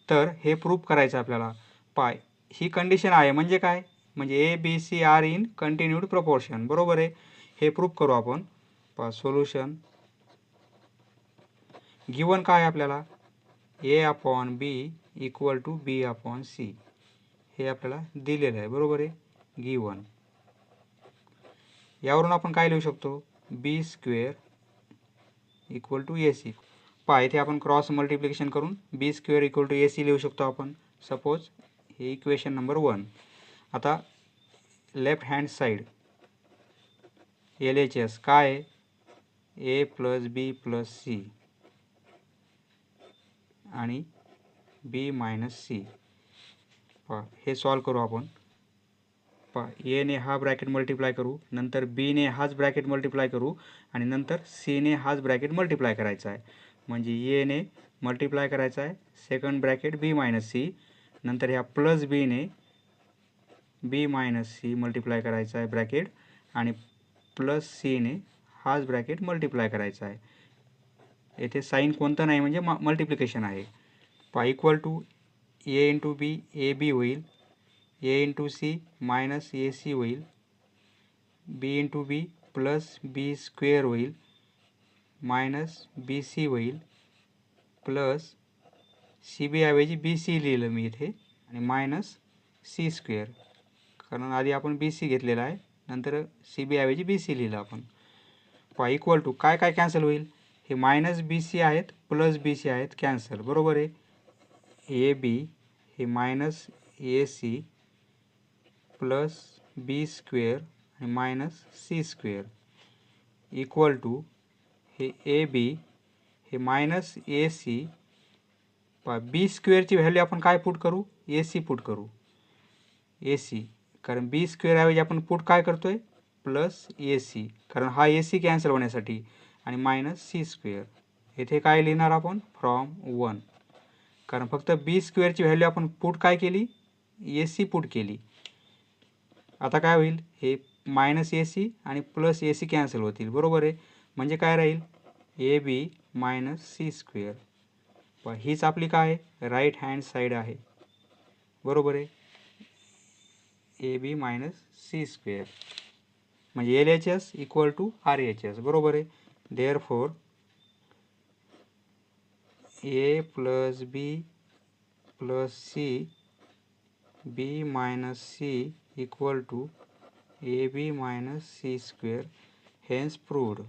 तर हे प्रूफ करायचं आपल्याला. पहा ही कंडिशन आहे म्हणजे काय, म्हणजे A B C are in continued proportion, बरोबर आहे. हे प्रूफ करू आपण. पहा सोल्युशन गिवन काय आपल्याला A upon B equal to B upon C हे आपल्याला दिलेलं आहे, बरोबर आहे. गिवन. यावरून आपण काय लिहू शकतो, B square equal to A C. पहा इथे आपण क्रॉस मल्टिप्लिकेशन करून B square equal to A C लिहू शकतो आपण. सपोज हे इक्वेशन नंबर 1. आता लेफ्ट हँड साईड LHS काय आहे, ए प्लस बी प्लस सी आणि बी मायनस सी. पहा हे सॉल्व करू आपण. पहा एने हा ब्रॅकेट मल्टिप्लाय करू, नंतर बीने हाच ब्रॅकेट मल्टिप्लाय करू आणि नंतर सीने हाच ब्रॅकेट मल्टिप्लाय करायचा आहे. म्हणजे एने मल्टिप्लाय करायचा आहे सेकंड ब्रॅकेट बी मायनस सी, नंतर ह्या प्लस बीने बी मायनस सी मल्टिप्लाय करायचा आहे ब्रॅकेट आणि प्लस सीने हाच ब्रॅकेट मल्टिप्लाय करायचा आहे. येथे साईन कोणतं नाही म्हणजे मल्टिप्लिकेशन आहे. पहा equal to A into B A B होईल, A into C minus A C होईल, B into B plus B square होईल मायनस बी सी होईल प्लस सी बी ऐवजी बी सी लिहिलं मी इथे आणि मायनस सी स्क्वेअर, कारण आधी आपण बी सी घेतलेला आहे, नंतर सी बी ऐवजी बी सी लिहिलं आपण. पहा इक्वल टू काय काय कॅन्सल होईल, हे मायनस बी सी आहेत प्लस बी सी आहेत कॅन्सल, बरोबर आहे. ए बी हे minus A C plus B square आणि minus C square equal to हे ए बी हे मायनस ए सी. पहा बी स्क्वेअरची व्हॅल्यू आपण काय पुट करू, ए सी पुट करू, ए सी, कारण बी स्क्वेअर ऐवजी आपण पुट काय करतोय प्लस ए सी, कारण हा ए सी कॅन्सल होण्यासाठी, आणि मायनस सी स्क्वेअर. येथे काय लिहिणार आपण फ्रॉम 1, कारण फक्त बी स्क्वेअरची व्हॅल्यू आपण पुट काय केली, ए सी पुट केली. आता काय होईल, हे मायनस ए सी आणि प्लस ए सी कॅन्सल होतील, बरोबर आहे. म्हणजे काय राहील A B minus C square. पण हीच आपली काय आहे राईट हँड साईड आहे, बरोबर आहे. A B minus C square म्हणजे LHS इक्वल टू RHS, बरोबर आहे. Therefore A plus B plus C B minus C equal to A B minus C square, hence proved.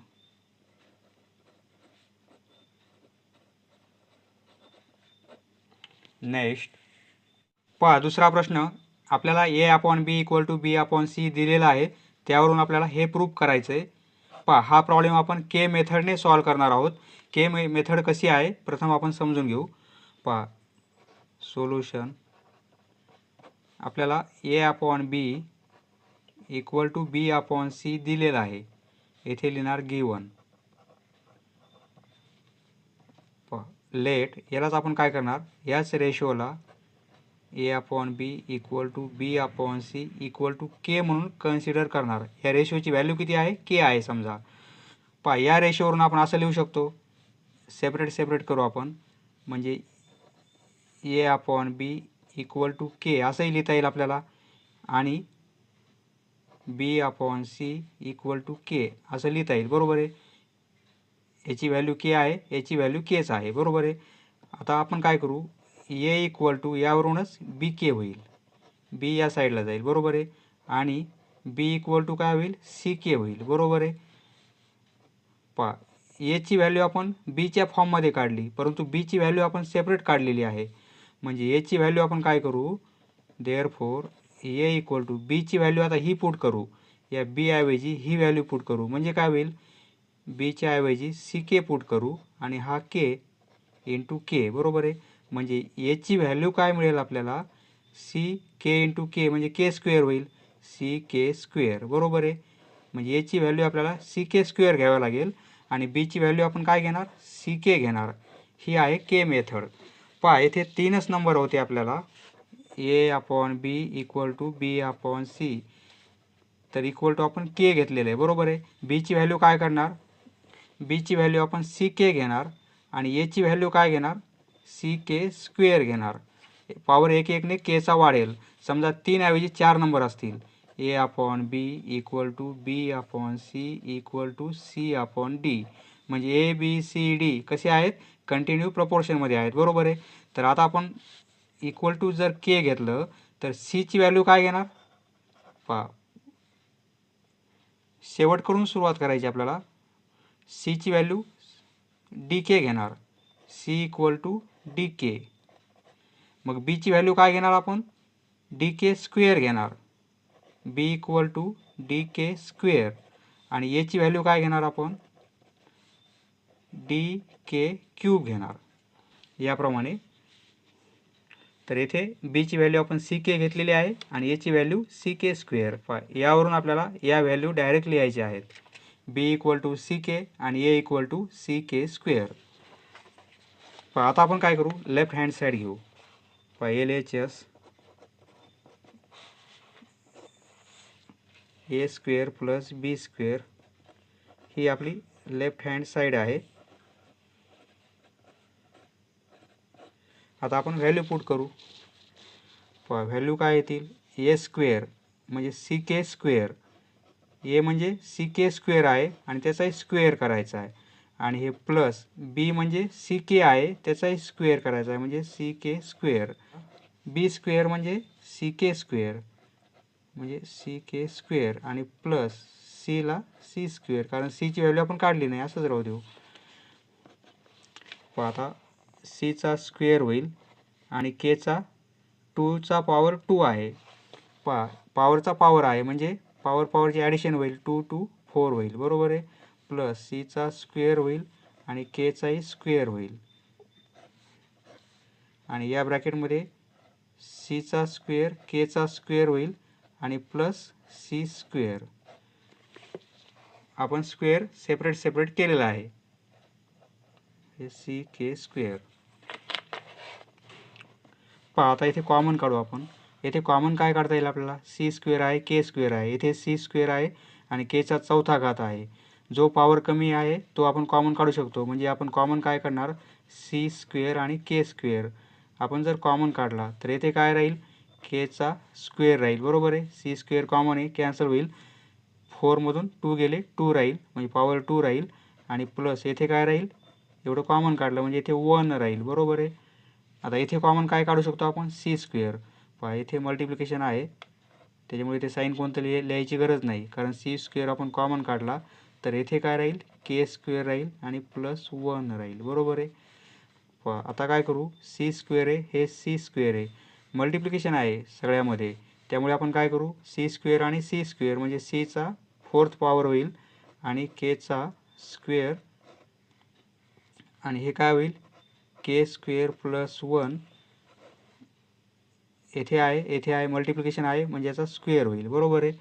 Next पहा दुसरा प्रश्न. आपल्याला A upon B equal to B upon C दिलेला आहे, त्यावरून आपल्याला हे प्रूव्ह करायचं आहे. पहा हा प्रॉब्लेम आपण के मेथडने सॉल्व करणार आहोत. के मेथड कशी आहे प्रथम आपण समजून घेऊ. पहा सोल्युशन, आपल्याला A upon B equal to B upon C दिलेला आहे, येथे लिहिणार गिवन. पहा लेट यालाच आपण काय करणार, याच रेशोला A upon B equal to B upon C equal to K म्हणून कन्सिडर करणार. या रेशोची व्हॅल्यू किती आहे, के आहे समजा. पहा या रेशोवरून आपण असं लिहू शकतो, सेपरेट करू आपण, म्हणजे A upon B equal to के असंही लिहिता येईल आपल्याला, आणि बी अपॉन सी इक्वल टू के असं लिहिता येईल, बरोबर आहे. याची व्हॅल्यू के आहे, याची व्हॅल्यू केच आहे, बरोबर आहे. आता आपण काय करू, ए इक्वल टू यावरूनच बी के होईल, बी या साईडला जाईल, बरोबर आहे. आणि बी इक्वल टू काय होईल, सी के होईल, बरोबर आहे. पहा एची व्हॅल्यू आपण बीच्या फॉर्ममध्ये काढली, परंतु बीची व्हॅल्यू आपण सेपरेट काढलेली आहे. म्हणजे एची व्हॅल्यू आपण काय करू, देअरफॉर ए इक्वल टू बीची व्हॅल्यू आता ही पुट करू, या बी ऐवजी ही व्हॅल्यू पुट करू, म्हणजे काय होईल बीच्या ऐवजी सी के पुट करू आणि हा के इंटू के, बरोबर आहे. म्हणजे याची व्हॅल्यू काय मिळेल आपल्याला, सी के इंटू के म्हणजे के स्क्वेअर होईल, सी के स्क्वेअर, बरोबर आहे. म्हणजे याची व्हॅल्यू आपल्याला सी के स्क्वेअर घ्यावं लागेल आणि बीची व्हॅल्यू आपण काय घेणार, सी के घेणार. ही आहे के मेथड. पहा येथे 3च नंबर होते आपल्याला, A upon B equal to B upon C, तर इक्वल टू आपण के घेतलेलं आहे, बरोबर आहे. बीची व्हॅल्यू काय करणार, बीची व्हॅल्यू आपण सी के घेणार आणि एची व्हॅल्यू काय घेणार, सी के स्क्वेअर घेणार. पॉवर एक एकने केचा वाढेल, समजा 3 ऐवजी 4 नंबर असतील, A upon B equal to B upon C equal to C upon D. म्हणजे ए बी सी डी कसे आहेत, कंटिन्यू प्रपोर्शनमध्ये आहेत, बरोबर आहे. तर आता आपण इक्वल टू जर के घेतलं तर सीची व्हॅल्यू काय घेणार, पहा शेवटकडून सुरुवात करायची आपल्याला. सीची व्हॅल्यू डी के घेणार, सी इक्वल टू डी के. मग बीची व्हॅल्यू काय घेणार आपण, डी के स्क्वेअर घेणार, B equal to D K square. आणि एची व्हॅल्यू काय घेणार आपण, डी के क्यूब घेणार याप्रमाणे. तर येथे बीची व्हॅल्यू आपण सी के घेतलेली आहे आणि एची व्हॅल्यू सी के स्क्वेअर. यावरून आपल्याला या व्हॅल्यू डायरेक्ट लिहायच्या आहेत, B equal to C K आणि A equal to C K square. आता आपण काय करू, लेफ्ट हँड साईड घेऊ. L H S A square plus B square ही आपली लेफ्ट हँड साईड आहे. आता आपण व्हॅल्यू पुट करू. व्हॅल्यू काय येतील, ए स्क्वेअर म्हणजे सी के स्क्वेअर, ए म्हणजे सी के स्क्वेअर आहे आणि त्याचाही स्क्वेअर करायचा आहे. आणि हे प्लस बी म्हणजे सी के आहे त्याचाही स्क्वेअर करायचा आहे म्हणजे C K square. B square म्हणजे सी के स्क्वेअर म्हणजे सी के स्क्वेअर आणि प्लस सीला सी स्क्वेअर, कारण सीची व्हॅल्यू आपण काढली नाही असंच राहू देऊ. आता सीचा स्क्वेअर होईल आणि केचा 2चा पॉवर 2 आहे. पॉवरचा पॉवर आहे म्हणजे पॉवरची ॲडिशन होईल, 2 to 4 होईल बरोबर आहे. प्लस सीचा स्क्वेअर होईल आणि केचाही स्क्वेअर होईल आणि या ब्रॅकेटमध्ये सीचा स्क्वेअर केचा स्क्वेअर होईल आणि प्लस सी स्क्वेअर. आपण स्क्वेअर सेपरेट केलेला आहे, हे सी के स्क्वेअर. पहा आता इथे कॉमन काढू आपण. येथे कॉमन काय काढता येईल आपल्याला, सी स्क्वेअर आहे के स्क्वेअर आहे, इथे सी स्क्वेअर आहे आणि केचा चौथा घात आहे. जो पॉवर कमी आहे तो आपण कॉमन काढू शकतो. म्हणजे आपण कॉमन काय करणार, सी स्क्वेअर आणि के स्क्वेअर. आपण जर कॉमन काढला तर येथे काय राहील, केचा स्क्वेअर राहील बरोबर आहे. सी स्क्वेअर कॉमन आहे कॅन्सल होईल, 4मधून 2 गेले 2 राहील म्हणजे पॉवर 2 राहील आणि प्लस येथे काय राहील, एवढं कॉमन काढलं म्हणजे इथे 1 राहील बरोबर आहे. आता इथे कॉमन काय काढू शकतो आपण, सी स्क्वेअर. पहा इथे मल्टिप्लिकेशन आहे त्याच्यामुळे इथे साईन कोणतं लिहायची गरज नाही, कारण सी स्क्वेअर आपण कॉमन काढला तर येथे काय राहील, के स्क्वेअर राहील आणि प्लस 1 राहील बरोबर आहे. पहा आता काय करू, सी स्क्वेअर आहे हे सी स्क्वेअर आहे, मल्टिप्लिकेशन आहे सगळ्यामध्ये, त्यामुळे आपण काय करू, सी स्क्वेअर आणि सी स्क्वेअर म्हणजे सीचा 4th पॉवर होईल आणि केचा स्क्वेअर आणि हे काय होईल, के स्क्वेअर प्लस 1 येथे आहे मल्टिप्लिकेशन आहे म्हणजे याचा स्क्वेअर होईल बरोबर आहे.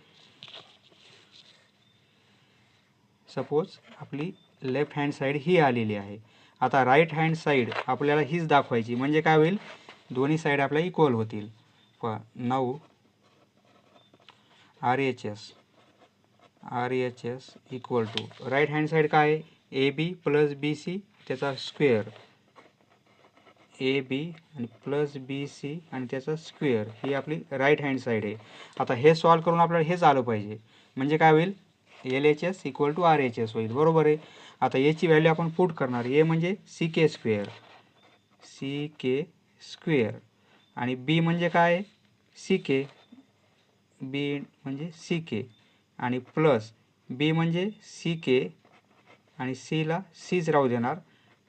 सपोज आपली लेफ्ट हँड साईड ही आलेली आहे. आता राईट हँड साईड आपल्याला हीच दाखवायची म्हणजे काय होईल, दोन्ही साईड आपल्या इक्वल होतील. 9 RHS equal to right hand side काय आहे, A B plus B C त्याचा स्क्वेअर, ए बी आणि प्लस बी सी आणि त्याचा स्क्वेअर, ही आपली राईट हँड साईड आहे. आता हे सॉल्व करून आपल्याला हेच आलं पाहिजे म्हणजे काय होईल, LHS इक्वल टू RHS होईल बरोबर आहे. आता याची व्हॅल्यू आपण पुट करणार, ए म्हणजे सी के स्क्वेअर आणि बी म्हणजे काय, सी के, बी म्हणजे सी के आणि प्लस बी म्हणजे सी के आणि सीला सीच राहू देणार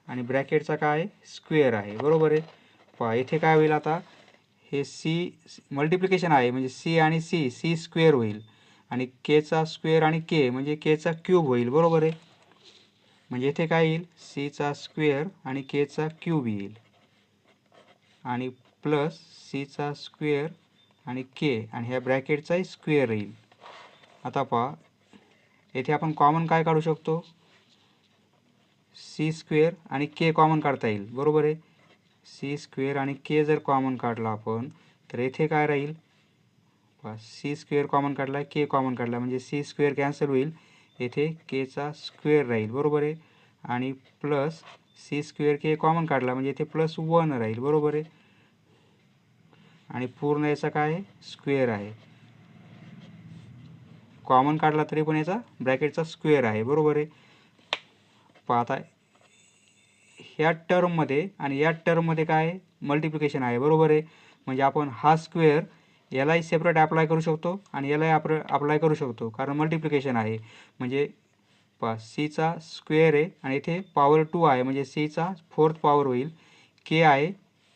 आणि ब्रॅकेटचा काय स्क्वेअर आहे बरोबर आहे. पहा इथे काय होईल, आता हे सी मल्टिप्लिकेशन आहे म्हणजे सी आणि सी स्क्वेअर होईल आणि केचा स्क्वेअर आणि के म्हणजे केचा क्यूब होईल बरोबर आहे. म्हणजे इथे काय येईल, सीचा स्क्वेअर आणि केचा क्यूब येईल आणि प्लस सीचा स्क्वेअर आणि के आणि ह्या ब्रॅकेटचाही स्क्वेअर येईल. आता पहा येथे आपण कॉमन काय काढू शकतो, सी स्क्वेअर आणि के कॉमन काढता येईल बरोबर आहे. सी स्क्वेअर आणि के जर कॉमन काढला आपण तर येथे काय राहील, सी स्क्वेअर कॉमन काढला के कॉमन काढला म्हणजे सी स्क्वेअर कॅन्सल होईल, येथे केचा स्क्वेअर राहील बरोबर आहे आणि प्लस सी स्क्वेअर के कॉमन काढला म्हणजे इथे प्लस 1 राहील बरोबर आहे आणि पूर्ण याचा काय आहे स्क्वेअर आहे, कॉमन काढला तरी पण याचा ब्रॅकेटचा स्क्वेअर आहे बरोबर आहे. आता ह्या टर्ममध्ये आणि या टर्ममध्ये काय मल्टिप्लिकेशन आहे बरोबर आहे. म्हणजे आपण हा स्क्वेअर यालाही सेपरेट अप्लाय करू शकतो आणि यालाही अप्लाय करू शकतो, कारण मल्टिप्लिकेशन आहे. म्हणजे सीचा स्क्वेअर आहे आणि इथे पॉवर 2 आहे, म्हणजे सीचा 4th पॉवर होईल. के आहे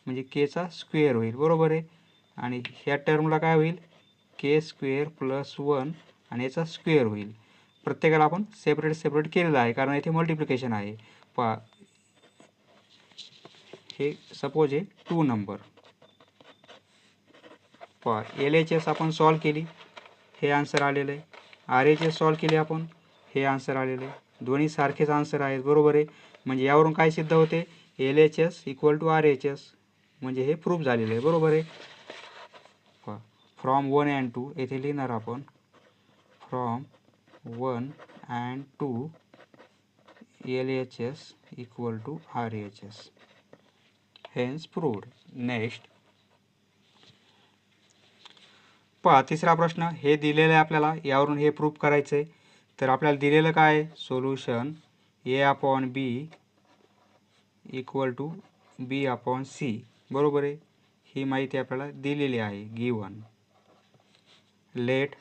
म्हणजे केचा स्क्वेअर होईल, बरोबर आहे. आणि ह्या टर्मला काय होईल, के स्क्वेअर प्लस 1 आणि याचा स्क्वेअर होईल. प्रत्येकाला आपण सेपरेट केलेलं आहे, कारण इथे मल्टिप्लिकेशन आहे. हे सपोज आहे 2 नंबर. LHS आपण सॉल्व केली, हे आन्सर आलेलं आहे. RHS सॉल्व केली आपण, हे आन्सर आलेलं आहे. दोन्ही सारखेच आन्सर आहेत, बरोबर आहे. म्हणजे यावरून काय सिद्ध होते, LHS इक्वल टू RHS, म्हणजे हे प्रूफ झालेलं आहे, बरोबर आहे. फ्रॉम 1 and 2 येथे लिहिणार आपण, from 1 and 2 LHS equal to RHS, hence proved. Next तिसरा प्रश्न, हे दिलेलं आहे आपल्याला, यावरून हे प्रूफ करायचं आहे. तर आपल्याला दिलेलं काय आहे, solution A/B equal to B/C, बरोबर आहे. ही माहिती आपल्याला दिलेली आहे, given. Let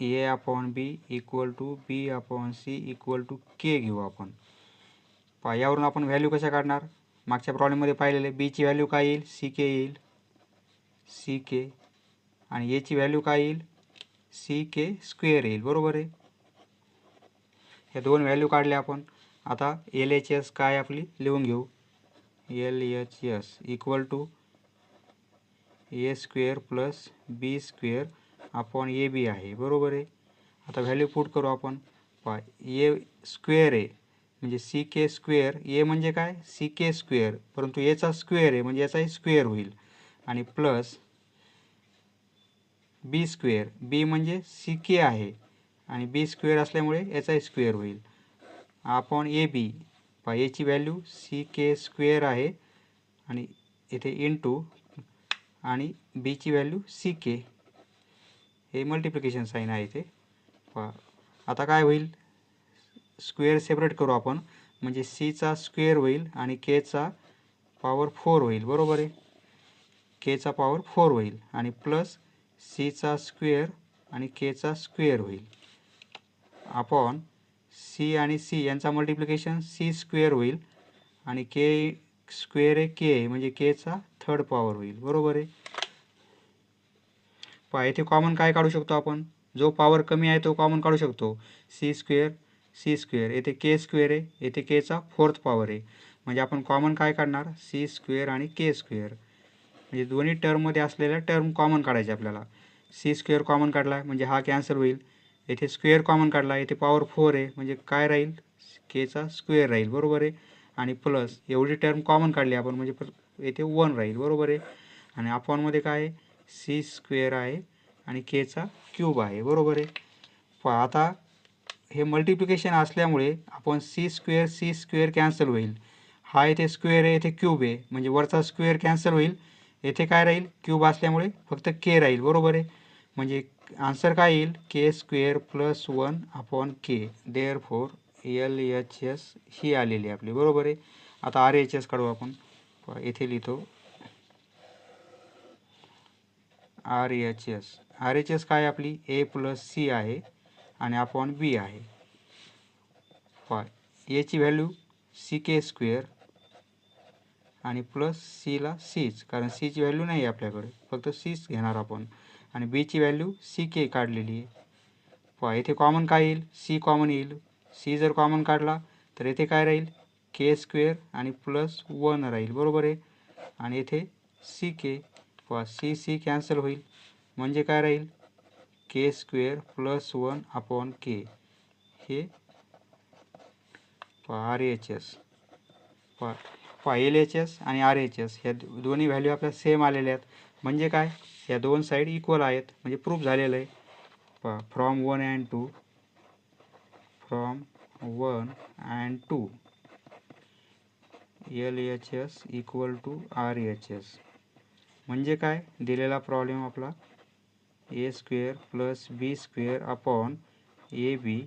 A/B equal to B/C equal to K घेऊ आपण. यावरून आपण व्हॅल्यू कशा काढणार, मागच्या प्रॉब्लेममध्ये पाहिलेले. बीची व्हॅल्यू काय येईल, CK येईल, CK. आणि याची व्हॅल्यू काय येईल, CK स्क्वेअर येईल, बरोबर आहे. या दोन व्हॅल्यू काढल्या आपण. आता LHS काय आपली लिहून घेऊ, LHS equal to A square plus B square upon AB आहे, बरोबर आहे. आता व्हॅल्यू पुट करू आपण. A स्क्वेअर आहे म्हणजे CK स्क्वेअर, A म्हणजे काय, CK स्क्वेअर, परंतु याचा स्क्वेअर आहे म्हणजे याचाही स्क्वेअर होईल. आणि प्लस B स्क्वेअर, B म्हणजे CK आहे आणि B स्क्वेअर असल्यामुळे याचाही स्क्वेअर होईल. अपॉन AB, याची व्हॅल्यू CK स्क्वेअर आहे आणि इथे इंटू आणि बीची व्हॅल्यू CK, हे मल्टिप्लिकेशन साईन आहे इथे. आता काय होईल, स्क्वेअर सेपरेट करू आपण, म्हणजे Cचा स्क्वेअर होईल आणि Kचा पॉवर 4 होईल, बरोबर आहे. Kचा पॉवर 4 होईल आणि प्लस Cचा स्क्वेअर आणि Kचा स्क्वेअर होईल अपॉन C आणि C यांचा मल्टिप्लिकेशन C स्क्वेअर होईल आणि K स्क्वेअर आहे K, म्हणजे Kचा 3rd पॉवर होईल, बरोबर आहे. येथे कॉमन काय काढू शकतो आपण, जो पॉवर कमी आहे तो कॉमन काढू शकतो. C स्क्वेअर C स्क्वेअर, येथे K स्क्वेअर आहे, येथे Kचा 4th पॉवर आहे, म्हणजे आपण कॉमन काय काढणार, C स्क्वेअर आणि K स्क्वेअर. म्हणजे दोन्ही टर्ममध्ये असलेल्या टर्म कॉमन काढायचे आपल्याला. C स्क्वेअर कॉमन काढला म्हणजे हा कॅन्सल होईल. येथे स्क्वेअर कॉमन काढला, येथे पॉवर 4 आहे म्हणजे काय राहील, Kचा स्क्वेअर राहील, बरोबर आहे. आणि प्लस एवढी टर्म कॉमन काढली आपण म्हणजे येथे 1 राहील, बरोबर आहे. आणि अपॉनमध्ये काय आहे, C स्क्वेअर आहे आणि Kचा क्यूब आहे, बरोबर आहे. आता हे मल्टिप्लिकेशन असल्यामुळे आपण C स्क्वेअर कॅन्सल होईल. हा येथे स्क्वेअर आहे, येथे क्यूब आहे, म्हणजे वरचा स्क्वेअर कॅन्सल होईल. येथे काय राहील, क्यूब असल्यामुळे फक्त K राहील, बरोबर आहे. म्हणजे आन्सर काय येईल, K square plus 1 upon K. Therefore LHS ही आलेली आपली, बरोबर आहे. आता RHS काढू आपण. येथे लिहितो RHS काय आपली A प्लस C आहे आणि अपॉन B आहे. याची व्हॅल्यू CK स्क्वेअर आणि प्लस Cला Cच, कारण Cची व्हॅल्यू नाही आपल्याकडे, फक्त Cच घेणार आपण. आणि Bची व्हॅल्यू CK काढलेली आहे. येथे कॉमन काय येईल, C कॉमन येईल. C जर कॉमन काढला तर येथे काय राहील, K स्क्वेअर आणि प्लस 1 राहील, बरोबर आहे. आणि येथे CK, C कॅन्सल होईल म्हणजे काय राहील, K square plus 1 upon K. हे RHS. LHS आणि RHS ह्या दोन्ही व्हॅल्यू आपल्याला सेम आलेल्या आहेत, म्हणजे काय, या दोन साईड इक्वल आहेत, म्हणजे प्रूफ झालेलं आहे. From 1 and 2 LHS equal to RHS, म्हणजे काय, दिलेला प्रॉब्लेम आपला A square plus B square upon AB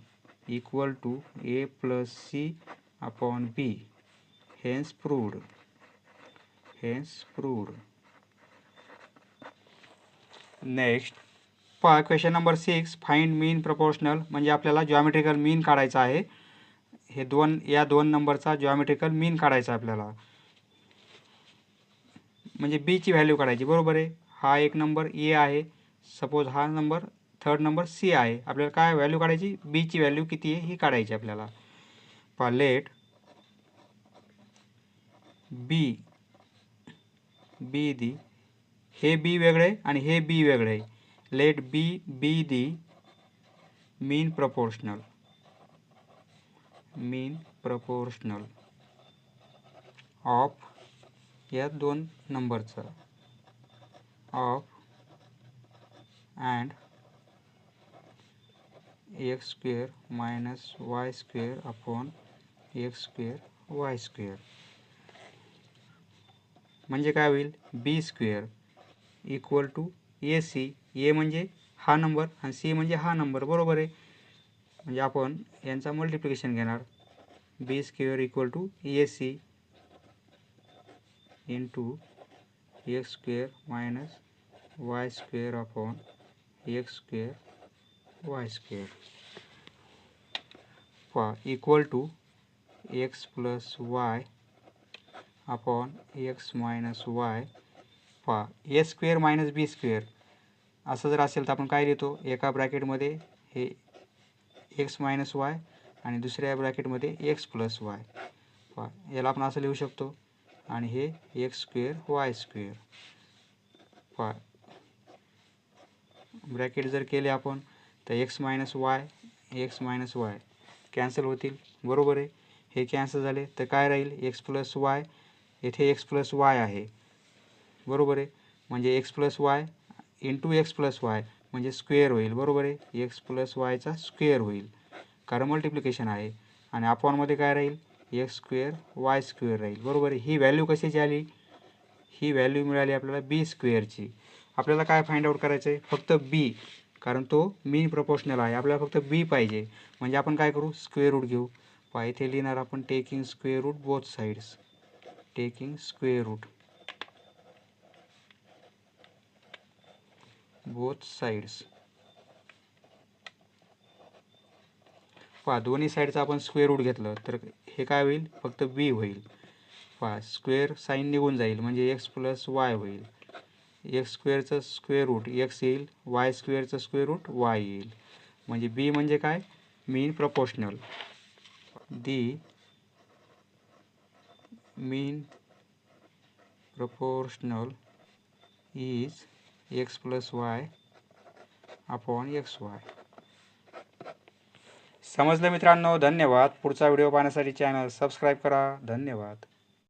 equal to A plus C upon B. Hence proved. Next पहा question number 6 find mean proportional, म्हणजे आपल्याला जॉमेट्रिकल मीन काढायचा आहे. या दोन नंबरचा जॉमेट्रिकल मीन काढायचा आपल्याला, म्हणजे बी ची व्हॅल्यू काढायची. बरोबर आहे. हा एक नंबर ए आहे, सपोज हा नंबर थर्ड नंबर सी आहे. आपल्याला काय व्हॅल्यू काढायची, बी ची व्हॅल्यू किती आहे ही काढायची आपल्याला. पहा लेट बी दी, हे बी वेगळे आणि हे बी वेगळे. Let B the mean proportional of या दोन नंबरचा of and X square minus Y square upon X square Y square. म्हणजे काय होईल, B square equal to A C. A म्हणजे हा नंबर आणि सी म्हणजे हा नंबर. बरोबर आहे. म्हणजे आपण यांचा मल्टिप्लिकेशन घेणार. B square equal to A C into X square minus Y square upon X square Y square. पहा equal to X plus Y upon X minus Y. पहा A square minus B square असं जर असेल तर आपण काय लिहितो, एका ब्रॅकेटमध्ये हे एक्स मायनस वाय आणि दुसऱ्या ब्रॅकेटमध्ये एक्स प्लस वाय. पहा याला आपण असं लिहू शकतो आणि हे एक्स स्क्वेअर वाय स्क्वेअर. पहा ब्रॅकेट जर केले आपण तर एक्स मायनस वाय कॅन्सल होतील. बरोबर आहे. हे कॅन्सल झाले तर काय राहील, एक्स प्लस वाय. येथे एक्स प्लस वाय आहे. बरोबर आहे. म्हणजे X plus Y into x plus Y म्हणजे स्क्वेअर होईल. बरोबर आहे. एक्स प्लस वायचा स्क्वेअर होईल कारण मल्टिप्लिकेशन आहे. आणि अपॉनमध्ये काय राहील, एक्स स्क्वेअर वाय स्क्वेअर राहील. बरोबर आहे. ही व्हॅल्यू कशाची आली, ही व्हॅल्यू मिळाली आपल्याला बी स्क्वेअरची. आपल्याला काय फाइंड आउट करायचं आहे, फक्त बी, कारण तो मीन प्रपोर्शनल आहे. आपल्याला फक्त बी पाहिजे. म्हणजे आपण काय करू, स्क्वेअर रूट घेऊ. पहा इथे लिहिणार आपण taking square root both sides. Taking square root both sides. पहा दोन्ही साईडचं आपण स्क्वेअर रूट घेतलं तर हे काय होईल, फक्त बी होईल. पहा स्क्वेअर साईन निघून जाईल म्हणजे एक्स प्लस वाय होईल. एक्स स्क्वेअरचं स्क्वेअर रूट एक्स येईल, वाय स्क्वेअरचं स्क्वेअर रूट वाय येईल. म्हणजे बी म्हणजे काय, mean proportional. The mean proportional is X plus Y upon X Y. समजलं मित्रांनो? धन्यवाद. पुढचा व्हिडिओ पाहण्यासाठी चॅनल सबस्क्राईब करा. धन्यवाद.